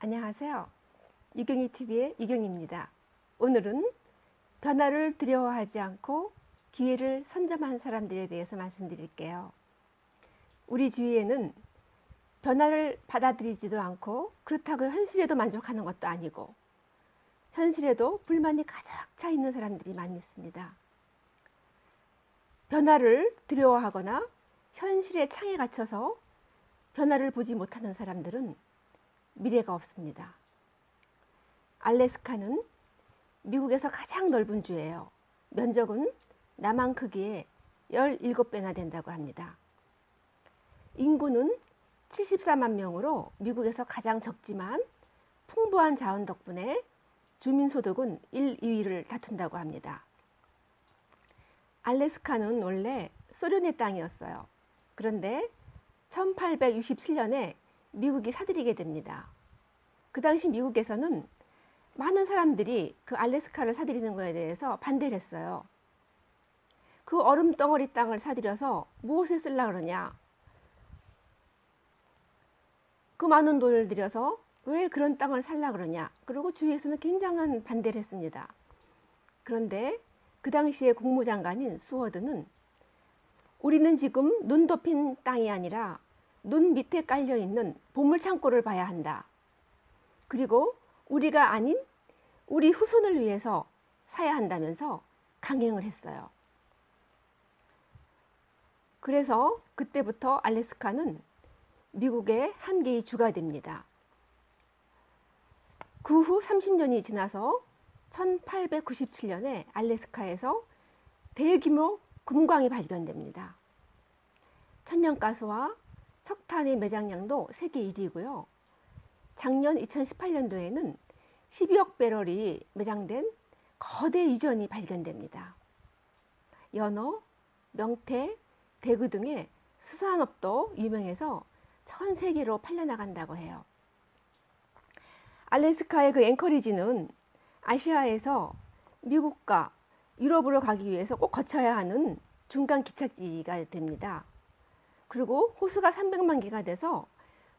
안녕하세요. 유경이 TV의 유경입니다. 오늘은 변화를 두려워하지 않고 기회를 선점한 사람들에 대해서 말씀드릴게요. 우리 주위에는 변화를 받아들이지도 않고 그렇다고 현실에도 만족하는 것도 아니고 현실에도 불만이 가득 차 있는 사람들이 많이 있습니다. 변화를 두려워하거나 현실의 창에 갇혀서 변화를 보지 못하는 사람들은 미래가 없습니다. 알래스카는 미국에서 가장 넓은 주예요. 면적은 남한 크기의 17배나 된다고 합니다. 인구는 74만 명으로 미국에서 가장 적지만 풍부한 자원 덕분에 주민소득은 1, 2위를 다툰다고 합니다. 알래스카는 원래 소련의 땅이었어요. 그런데 1867년에 미국이 사들이게 됩니다. 그 당시 미국에서는 많은 사람들이 그 알래스카를 사들이는 것에 대해서 반대를 했어요. 그 얼음 덩어리 땅을 사들여서 무엇에 쓰려고 그러냐? 그 많은 돈을 들여서 왜 그런 땅을 살려고 그러냐? 그리고 주위에서는 굉장한 반대를 했습니다. 그런데 그 당시의 국무장관인 스워드는 우리는 지금 눈 덮인 땅이 아니라 눈 밑에 깔려있는 보물창고를 봐야 한다. 그리고 우리가 아닌 우리 후손을 위해서 사야 한다면서 강행을 했어요. 그래서 그때부터 알래스카는 미국의 한 개의 주가 됩니다. 그 후 30년이 지나서 1897년에 알래스카에서 대규모 금광이 발견됩니다. 천연가스와 석탄의 매장량도 세계 1위고요. 작년 2018년도에는 12억 배럴이 매장된 거대 유전이 발견됩니다. 연어, 명태, 대구 등의 수산업도 유명해서 전 세계로 팔려나간다고 해요. 알래스카의 그 앵커리지는 아시아에서 미국과 유럽으로 가기 위해서 꼭 거쳐야 하는 중간 기착지가 됩니다. 그리고 호수가 300만 개가 돼서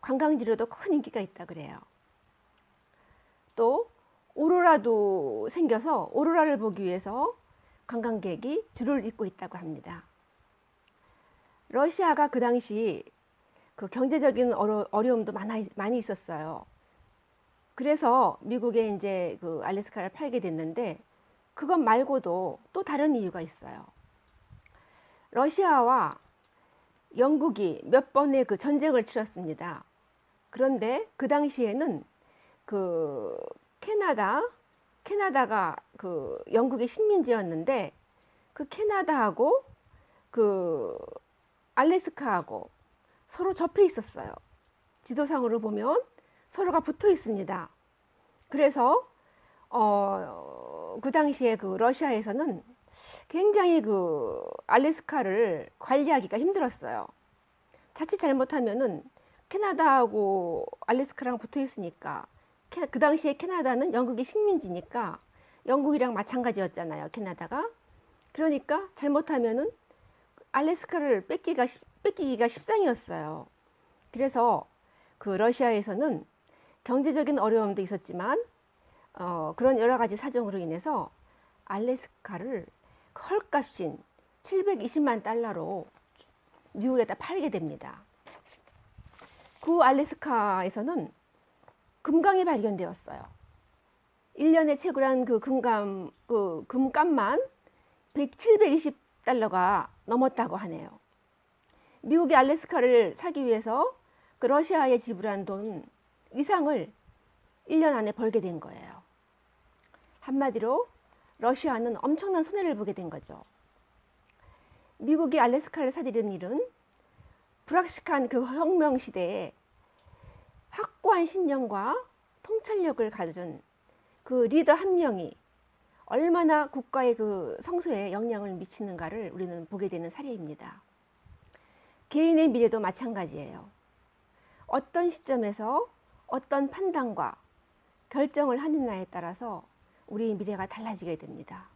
관광지로도 큰 인기가 있다 그래요. 또 오로라도 생겨서 오로라를 보기 위해서 관광객이 줄을 잇고 있다고 합니다. 러시아가 그 당시 그 경제적인 어려움도 많이 있었어요. 그래서 미국에 이제 그 알래스카를 팔게 됐는데 그것 말고도 또 다른 이유가 있어요. 러시아와 영국이 몇 번의 그 전쟁을 치렀습니다. 그런데 그 당시에는 그 캐나다가 그 영국의 식민지였는데 그 캐나다하고 그 알래스카하고 서로 접해 있었어요. 지도상으로 보면 서로가 붙어 있습니다. 그래서 그 당시에 그 러시아에서는 굉장히 그 알래스카를 관리하기가 힘들었어요. 자칫 잘못하면은 캐나다하고 알래스카랑 붙어 있으니까 그 당시에 캐나다는 영국의 식민지니까 영국이랑 마찬가지였잖아요. 캐나다가. 그러니까 잘못하면은 알래스카를 뺏기기가 십상이었어요. 그래서 그 러시아에서는 경제적인 어려움도 있었지만 그런 여러 가지 사정으로 인해서 알래스카를 헐값인 720만 달러로 미국에다 팔게 됩니다. 그 알래스카에서는 금광이 발견되었어요. 1년에 채굴한 그 금값만 720달러가 넘었다고 하네요. 미국이 알래스카를 사기 위해서 그 러시아에 지불한 돈 이상을 1년 안에 벌게 된 거예요. 한마디로 러시아는 엄청난 손해를 보게 된 거죠. 미국이 알래스카를 사들인 일은 불확실한 그 혁명 시대에 확고한 신념과 통찰력을 가진 그 리더 한 명이 얼마나 국가의 그 성소에 영향을 미치는가를 우리는 보게 되는 사례입니다. 개인의 미래도 마찬가지예요. 어떤 시점에서 어떤 판단과 결정을 하느냐에 따라서 우리의 미래가 달라지게 됩니다.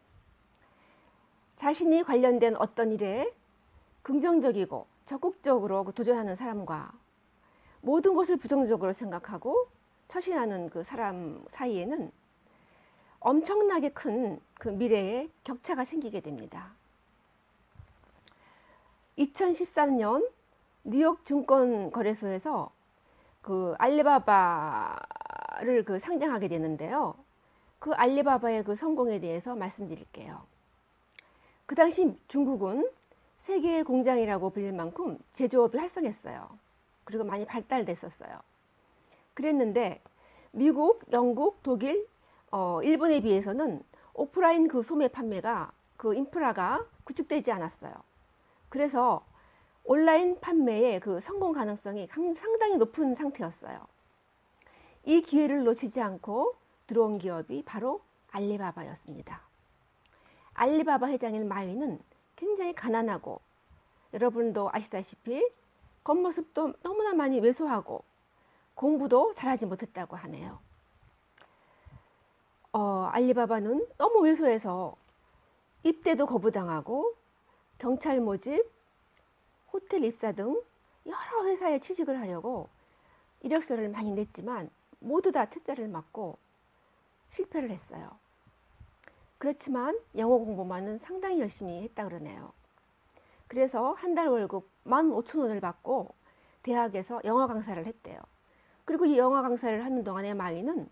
자신이 관련된 어떤 일에 긍정적이고 적극적으로 도전하는 사람과 모든 것을 부정적으로 생각하고 처신하는 그 사람 사이에는 엄청나게 큰 그 미래에 격차가 생기게 됩니다. 2013년 뉴욕 증권거래소에서 그 알리바바를 그 상장하게 되는데요. 그 알리바바의 그 성공에 대해서 말씀드릴게요. 그 당시 중국은 세계의 공장이라고 불릴 만큼 제조업이 활성했어요. 그리고 많이 발달됐었어요. 그랬는데 미국, 영국, 독일, 일본에 비해서는 오프라인 그 소매 판매가 그 인프라가 구축되지 않았어요. 그래서 온라인 판매의 그 성공 가능성이 상당히 높은 상태였어요. 이 기회를 놓치지 않고 들어온 기업이 바로 알리바바였습니다. 알리바바 회장인 마윈은 굉장히 가난하고 여러분도 아시다시피 겉모습도 너무나 많이 왜소하고 공부도 잘하지 못했다고 하네요. 알리바바는 너무 왜소해서 입대도 거부당하고 경찰 모집, 호텔 입사 등 여러 회사에 취직을 하려고 이력서를 많이 냈지만 모두 다 퇴짜를 맞고 실패를 했어요. 그렇지만 영어 공부만은 상당히 열심히 했다 그러네요. 그래서 한 달 월급 15,000원을 받고 대학에서 영어 강사를 했대요. 그리고 이 영어 강사를 하는 동안에 마윈은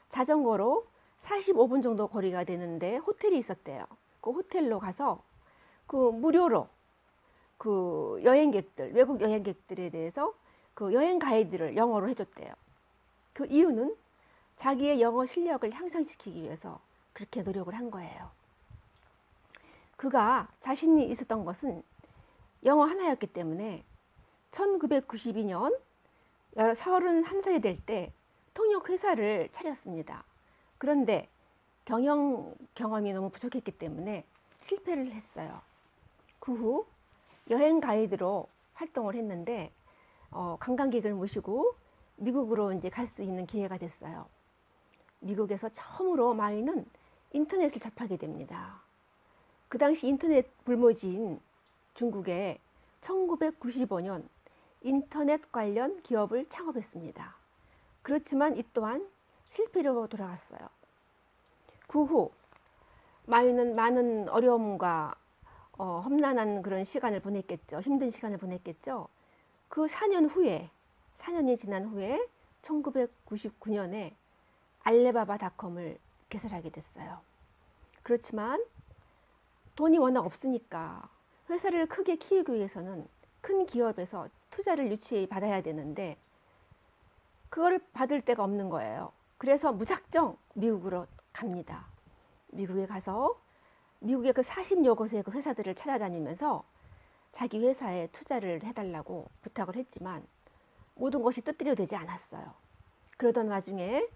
자전거로 45분 정도 거리가 되는데 호텔이 있었대요. 그 호텔로 가서 그 무료로 그 여행객들, 외국 여행객들에 대해서 그 여행 가이드를 영어로 해줬대요. 그 이유는 자기의 영어 실력을 향상시키기 위해서 그렇게 노력을 한 거예요. 그가 자신이 있었던 것은 영어 하나였기 때문에 1992년 31살이 될 때 통역회사를 차렸습니다. 그런데 경영 경험이 너무 부족했기 때문에 실패를 했어요. 그 후 여행 가이드로 활동을 했는데 관광객을 모시고 미국으로 이제 갈 수 있는 기회가 됐어요. 미국에서 처음으로 마윈은 인터넷을 접하게 됩니다. 그 당시 인터넷 불모지인 중국에 1995년 인터넷 관련 기업을 창업했습니다. 그렇지만 이 또한 실패로 돌아갔어요. 그 후 마윈은 많은 어려움과 험난한 그런 시간을 보냈겠죠. 힘든 시간을 보냈겠죠. 그 4년이 지난 후에 1999년에 알리바바닷컴을 개설하게 됐어요. 그렇지만 돈이 워낙 없으니까 회사를 크게 키우기 위해서는 큰 기업에서 투자를 유치받아야 되는데 그걸 받을 데가 없는 거예요. 그래서 무작정 미국으로 갑니다. 미국에 가서 미국의 그 40여 곳의 그 회사들을 찾아다니면서 자기 회사에 투자를 해달라고 부탁을 했지만 모든 것이 뜻대로 되지 않았어요. 그러던 와중에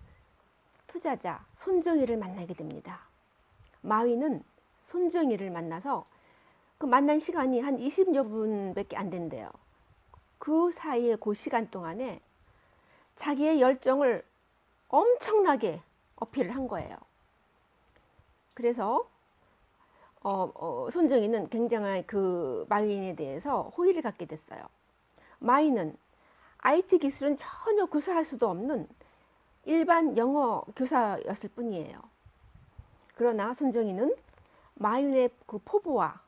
투자자 손정희를 만나게 됩니다. 마윈은 손정희를 만나서 그 만난 시간이 한 20여 분밖에 안 된대요. 그 사이에 그 시간 동안에 자기의 열정을 엄청나게 어필을 한 거예요. 그래서 손정희는 굉장한 그 마윈에 대해서 호의를 갖게 됐어요. 마윈은 IT 기술은 전혀 구사할 수도 없는 일반 영어 교사였을 뿐이에요. 그러나 손정희는 마윈의 그 포부와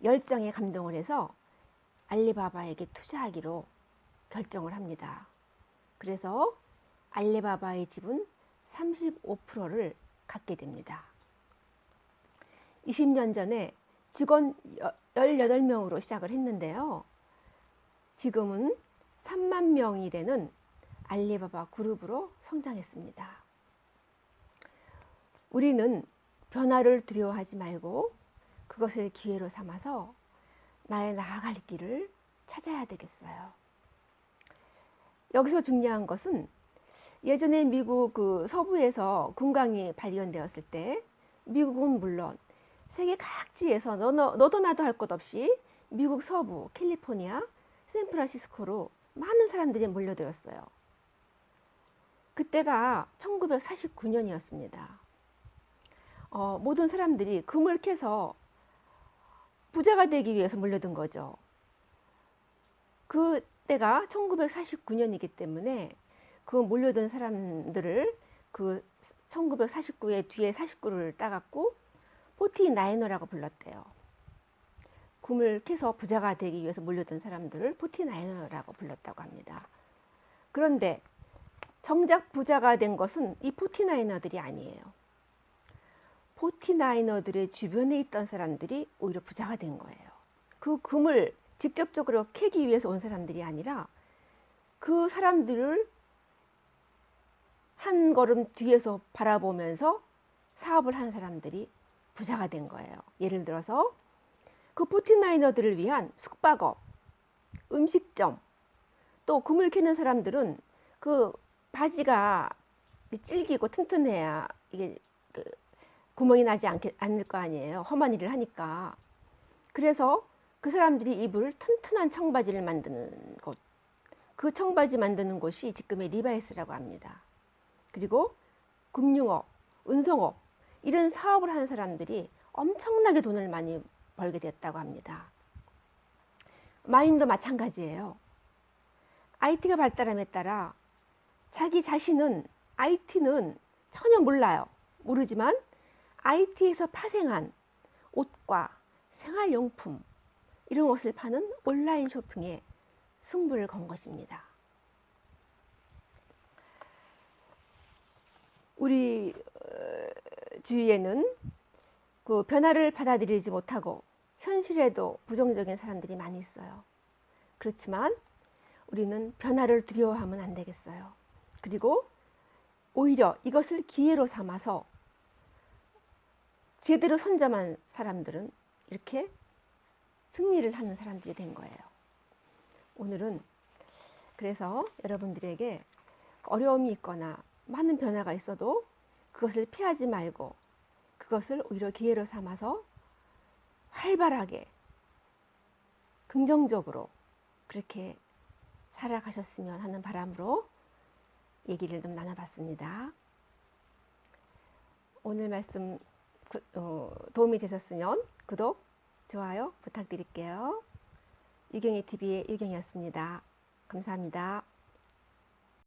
열정에 감동을 해서 알리바바에게 투자하기로 결정을 합니다. 그래서 알리바바의 지분 35%를 갖게 됩니다. 20년 전에 직원 18명으로 시작을 했는데요. 지금은 3만 명이 되는 알리바바 그룹으로 성장했습니다. 우리는 변화를 두려워하지 말고 그것을 기회로 삼아서 나의 나아갈 길을 찾아야 되겠어요. 여기서 중요한 것은 예전에 미국 그 서부에서 금강이 발견되었을 때 미국은 물론 세계 각지에서 너도 나도 할 것 없이 미국 서부, 캘리포니아, 샌프란시스코로 많은 사람들이 몰려들었어요. 그때가 1949년이었습니다. 모든 사람들이 금을 캐서 부자가 되기 위해서 몰려든 거죠. 그때가 1949년이기 때문에 그 몰려든 사람들을 그 1949에 뒤에 49를 따갖고 포티나이너라고 불렀대요. 꿈을 캐서 부자가 되기 위해서 몰려든 사람들을 포티나이너라고 불렀다고 합니다. 그런데 정작 부자가 된 것은 이 포티나이너들이 아니에요. 포티나이너들의 주변에 있던 사람들이 오히려 부자가 된 거예요. 그 금을 직접적으로 캐기 위해서 온 사람들이 아니라 그 사람들을 한 걸음 뒤에서 바라보면서 사업을 한 사람들이 부자가 된 거예요. 예를 들어서 그 포티나이너들을 위한 숙박업, 음식점, 또 금을 캐는 사람들은 그 바지가 질기고 튼튼해야 이게 그 구멍이 나지 않을 거 아니에요. 험한 일을 하니까. 그래서 그 사람들이 입을 튼튼한 청바지를 만드는 곳, 그 청바지 만드는 곳이 지금의 리바이스라고 합니다. 그리고 금융업, 운송업 이런 사업을 하는 사람들이 엄청나게 돈을 많이 벌게 됐다고 합니다. 마인도 마찬가지예요. IT가 발달함에 따라 자기 자신은 IT는 전혀 몰라요. 모르지만 IT에서 파생한 옷과 생활용품 이런 것을 파는 온라인 쇼핑에 승부를 건 것입니다. 우리 주위에는 그 변화를 받아들이지 못하고 현실에도 부정적인 사람들이 많이 있어요. 그렇지만 우리는 변화를 두려워하면 안 되겠어요. 그리고 오히려 이것을 기회로 삼아서 제대로 선점한 사람들은 이렇게 승리를 하는 사람들이 된 거예요. 오늘은 그래서 여러분들에게 어려움이 있거나 많은 변화가 있어도 그것을 피하지 말고 그것을 오히려 기회로 삼아서 활발하게 긍정적으로 그렇게 살아가셨으면 하는 바람으로 얘기를 좀 나눠봤습니다. 오늘 말씀 도움이 되셨으면 구독, 좋아요 부탁드릴게요. 유경이 TV의 유경이었습니다. 감사합니다.